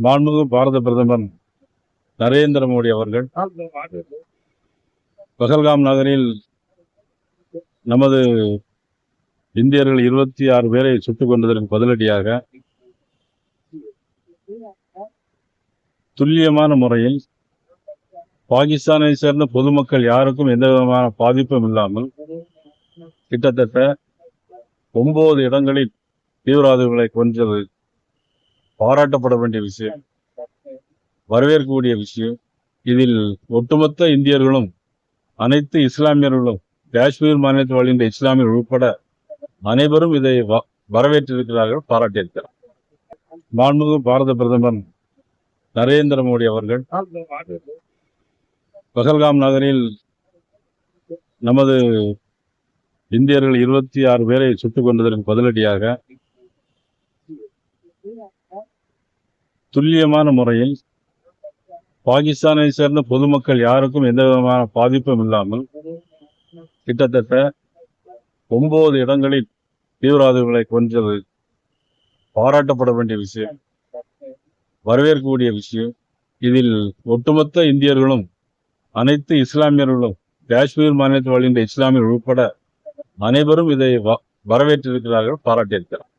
மாண்புமிகு பாரத பிரதமர் நரேந்திர மோடி அவர்கள் பஹல்காம் நகரில் நமது இந்தியர்கள் 26 பேரை சுட்டுக் கொண்டதற்கு பதிலடியாக துல்லியமான முறையில் பாகிஸ்தானை சேர்ந்த பொதுமக்கள் யாருக்கும் எந்த விதமான பாதிப்பும் இல்லாமல் கிட்டத்தட்ட 9 இடங்களில் தீவிரவாதிகளை கொன்றது பாராட்டப்பட வேண்டிய விஷயம், வரவேற்கக்கூடிய விஷயம். இதில் ஒட்டுமொத்த இந்தியர்களும், அனைத்து இஸ்லாமியர்களும், காஷ்மீர் மாநிலத்தில் வாழ்கின்ற இஸ்லாமியர்கள் உட்பட அனைவரும் இதை வரவேற்றிருக்கிறார்கள், பாராட்டியிருக்கிறார். மாண்புமிகு பாரத பிரதமர் நரேந்திர மோடி அவர்கள் பஹல்காம் நகரில் நமது இந்தியர்கள் 26 பேரை சுட்டுக் கொண்டதற்கு பதிலடியாக துல்லியமான முறையில் பாகிஸ்தானை சேர்ந்த பொதுமக்கள் யாருக்கும் எந்த விதமான பாதிப்பும் இல்லாமல் கிட்டத்தட்ட 9 இடங்களில் தீவிரவாதிகளை கொன்றது பாராட்டப்பட வேண்டிய விஷயம், வரவேற்கக்கூடிய விஷயம். இதில் ஒட்டுமொத்த இந்தியர்களும், அனைத்து இஸ்லாமியர்களும், காஷ்மீர் மாநிலத்தில் வாழ்கின்ற இஸ்லாமியர்கள் உட்பட அனைவரும் இதை வரவேற்றிருக்கிறார்கள், பாராட்டியிருக்கிறார்.